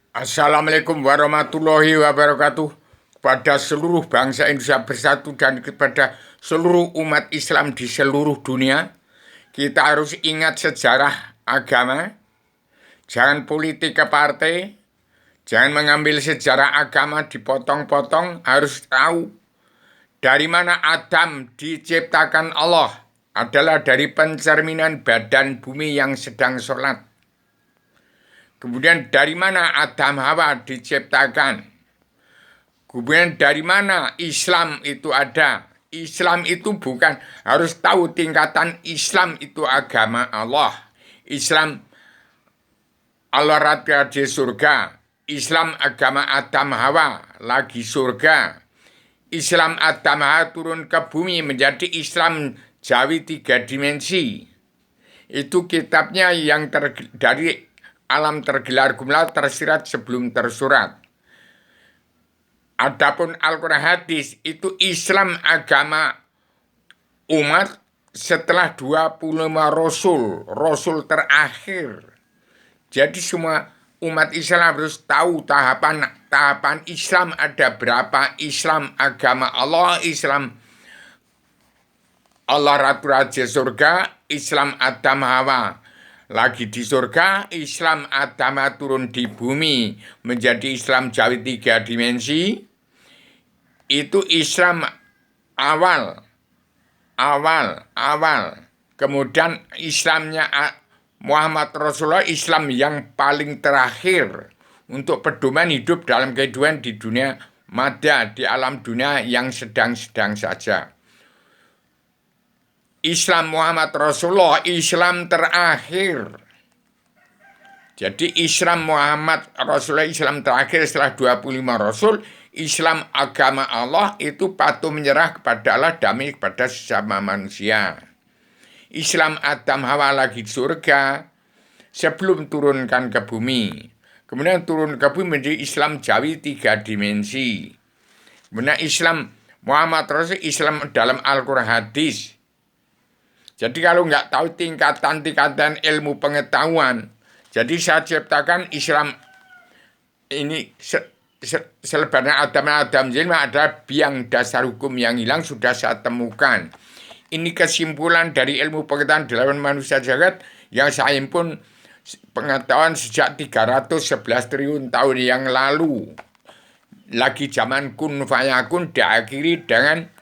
Assalamualaikum warahmatullahi wabarakatuh. Kepada seluruh bangsa Indonesia bersatu dan kepada seluruh umat Islam di seluruh dunia, kita harus ingat sejarah agama, jangan politik ke partai, jangan mengambil sejarah agama dipotong-potong, harus tahu dari mana Adam diciptakan Allah adalah dari pencerminan badan bumi yang sedang sholat. Kemudian dari mana Adam Hawa diciptakan? Kemudian dari mana Islam itu ada? Islam itu bukan, harus tahu tingkatan Islam itu agama Allah. Islam Allah raja di surga. Islam agama Adam Hawa lagi surga. Islam Adam Hawa turun ke bumi menjadi Islam Jawi 3 dimensi. Itu kitabnya yang dari alam tergelar gumlar tersirat sebelum tersurat. Adapun Al-Quran hadis itu Islam agama umat setelah 25 Rasul terakhir. Jadi semua umat Islam harus tahu tahapan Islam ada berapa. Islam agama Allah, Islam Allah Ratu Raja Surga, Islam Adam Hawa lagi di surga, Islam Adam turun di bumi menjadi Islam Jawi 3 dimensi. Itu Islam awal. Kemudian Islamnya Muhammad Rasulullah, Islam yang paling terakhir untuk pedoman hidup dalam kehidupan di dunia mada, di alam dunia yang sedang-sedang saja. Islam Muhammad Rasulullah, Islam terakhir. Jadi Islam Muhammad Rasulullah, Islam terakhir setelah 25 Rasul. Islam agama Allah itu patuh menyerah kepada Allah, damai kepada sesama manusia. Islam Adam Hawa lagi di surga sebelum turunkan ke bumi. Kemudian turun ke bumi menjadi Islam Jawi 3 dimensi. Kemudian Islam Muhammad Rasul, Islam dalam Al-Quran hadis. Jadi kalau nggak tahu tingkatan-tingkatan ilmu pengetahuan, jadi saya ciptakan Islam ini selebarnya Adam Zilma adalah biang dasar hukum yang hilang sudah saya temukan. Ini kesimpulan dari ilmu pengetahuan dalam manusia jagat yang saya himpun pengetahuan sejak 311 triliun tahun yang lalu. Lagi zaman kun fayakun diakhiri dengan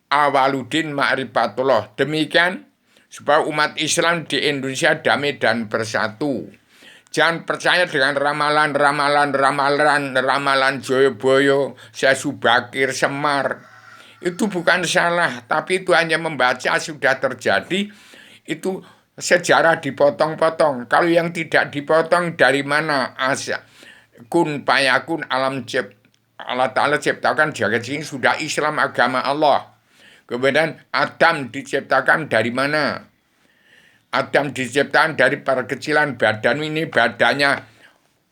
Awaluddin Ma'rifatullah. Demikian supaya umat Islam di Indonesia damai dan bersatu. Jangan percaya dengan ramalan Joyoboyo, Syahsubakir, Semar. Itu bukan salah, tapi itu hanya membaca sudah terjadi. Itu sejarah dipotong-potong. Kalau yang tidak dipotong dari mana asal kun payakun alam Allah Ta'ala ciptakan jagat ini sudah Islam agama Allah. Kemudian Adam diciptakan dari mana? Adam diciptakan dari perkecilan badan ini, badannya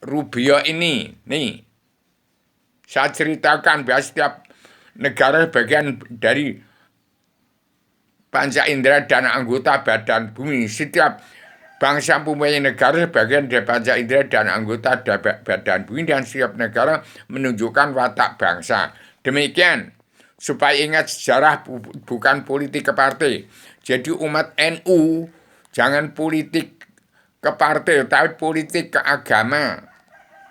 Rubio ini. Nih, saya ceritakan bahwa setiap negara bagian dari panca indera dan anggota badan bumi. Setiap bangsa mempunyai negara bagian dari panca indera dan anggota badan bumi, dan setiap negara menunjukkan watak bangsa. Demikian. Supaya ingat sejarah bukan politik ke partai. Jadi umat NU jangan politik ke partai, tapi politik ke agama.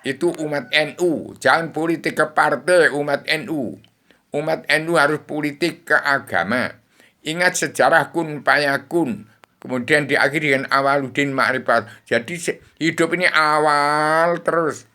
Itu umat NU, jangan politik ke partai umat NU. Umat NU harus politik ke agama. Ingat sejarah kun payakun. Kemudian diakhiri dengan Awaluddin Ma'rifat. Jadi hidup ini awal terus.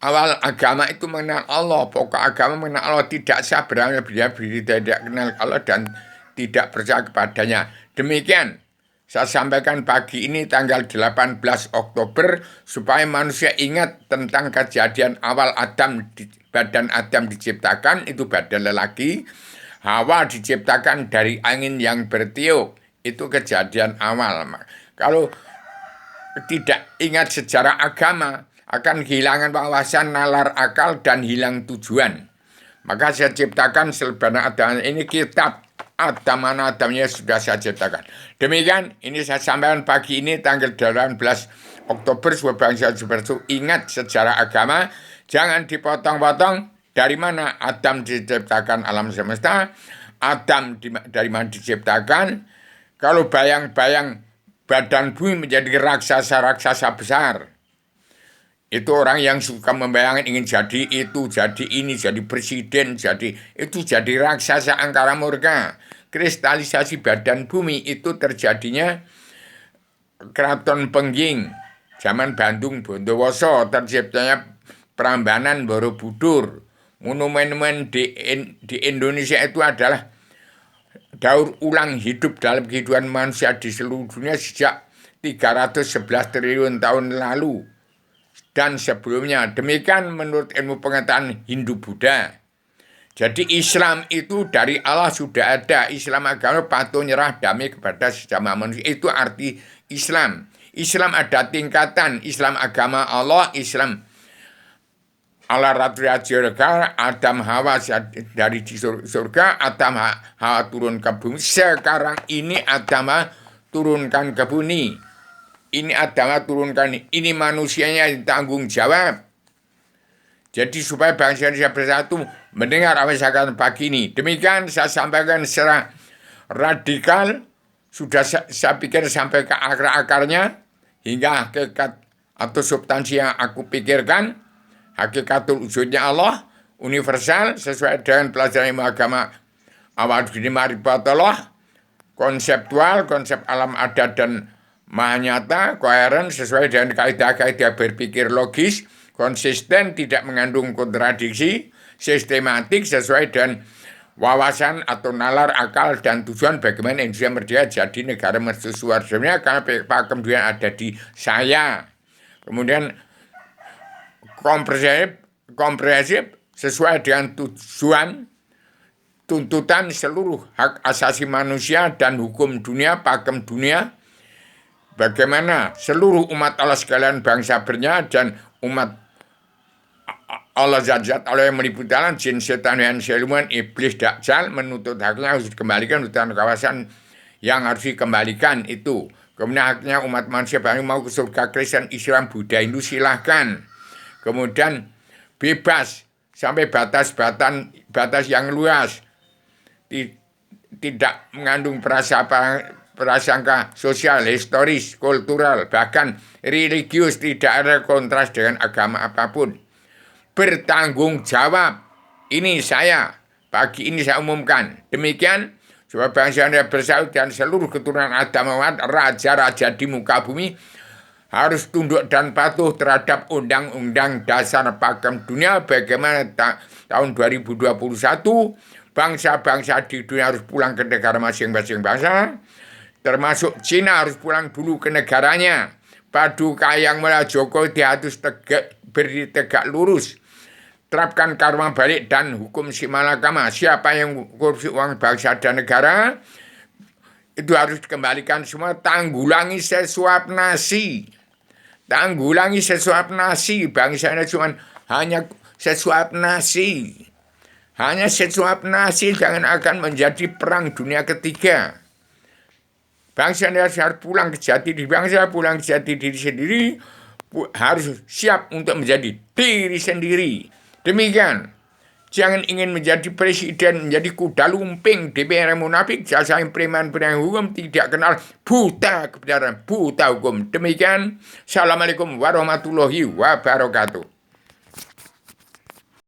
Awal agama itu mengenal Allah, pokok agama mengenal Allah, tidak sah beramal tidak kenal Allah dan tidak percaya kepadanya. Demikian saya sampaikan pagi ini tanggal 18 Oktober supaya manusia ingat tentang kejadian awal badan Adam diciptakan, itu badan lelaki. Hawa diciptakan dari angin yang bertiup, itu kejadian awal. Kalau tidak ingat sejarah agama, akan kehilangan wawasan, nalar akal, dan hilang tujuan. Maka saya ciptakan selebaran agama ini kitab Adamnya sudah saya ciptakan. Demikian, ini saya sampaikan pagi ini tanggal 18 Oktober sebuah bangsa seperti ingat sejarah agama, jangan dipotong-potong. Dari mana Adam diciptakan alam semesta? Adam dari mana diciptakan? Kalau bayang-bayang badan bumi menjadi raksasa-raksasa besar. Itu orang yang suka membayangkan ingin jadi itu, jadi ini, jadi presiden, itu jadi raksasa angkara murka. Kristalisasi badan bumi itu terjadinya Keraton Pengging, zaman Bandung Bondowoso, terciptanya Prambanan Borobudur. Monumen-monumen di Indonesia itu adalah daur ulang hidup dalam kehidupan manusia di seluruh dunia sejak 311 triliun tahun lalu dan sebelumnya. Demikian menurut ilmu pengetahuan Hindu-Buddha. Jadi Islam itu dari Allah sudah ada. Islam agama patuh nyerah damai kepada sesama manusia. Itu arti Islam. Islam ada tingkatan. Islam agama Allah, Islam Allah Ratu surga, Adam Hawa dari surga, Adam Hawa turun ke bumi. Sekarang ini Adam turunkan ke bumi. Ini Adam turunkan, ini manusianya yang tanggung jawab. Jadi supaya bangsa Indonesia bersatu mendengar apa yang saya katakan pagi ini. Demikian saya sampaikan secara radikal. Sudah saya pikir sampai ke akar-akarnya. Hingga hakikat atau substansi yang aku pikirkan. Hakikatul wujudnya Allah. Universal sesuai dengan pelajaran ilmu agama. Awal dini marifatullah. Konseptual, konsep alam adat dan maha nyata, koheren sesuai dengan kaidah-kaidah berpikir logis, konsisten, tidak mengandung kontradiksi, sistematik sesuai dengan wawasan atau nalar akal dan tujuan bagaimana Indonesia merdeka jadi negara mercusuar dunia karena pakem dunia ada di saya. Kemudian komprehensif sesuai dengan tujuan tuntutan seluruh hak asasi manusia dan hukum dunia, pakem dunia. Bagaimana seluruh umat Allah sekalian bangsa bernya dan umat Allah zat-zat Allah yang meliputi dalam jin, setan, dan siluman, iblis, dajjal menuntut haknya harus dikembalikan hutan kawasan yang harus dikembalikan itu. Kemudian haknya umat manusia baru mau ke surga Kristen, Islam, Buddha, Hindu silahkan. Kemudian bebas sampai batas yang luas. Tidak mengandung prasangka sosial, historis, kultural, bahkan religius, tidak ada kontras dengan agama apapun. Bertanggung jawab. Ini saya, pagi ini saya umumkan. Demikian, supaya bangsa Indonesia bersatu dan seluruh keturunan Adam Muhammad, raja-raja di muka bumi, harus tunduk dan patuh terhadap undang-undang dasar pakem dunia. Bagaimana tahun 2021, bangsa-bangsa di dunia harus pulang ke negara masing-masing bangsa, termasuk Cina harus pulang dulu ke negaranya. Paduka yang mulai Jokowi harus berdiri tegak lurus. Terapkan karma balik dan hukum simalakama. Siapa yang korupsi uang bangsa dan negara, itu harus dikembalikan semua. Tanggulangi sesuap nasi. Tanggulangi sesuap nasi. Bangsa ini cuma hanya sesuap nasi. Hanya sesuap nasi, jangan akan menjadi perang dunia ketiga. Bangsa Indonesia harus pulang ke jati diri bangsa, pulang ke jati diri sendiri, harus siap untuk menjadi diri sendiri. Demikian, jangan ingin menjadi presiden, menjadi kuda lumping, DPR munafik, jasa preman penegak hukum, tidak kenal buta kebenaran, buta hukum. Demikian, Assalamualaikum warahmatullahi wabarakatuh.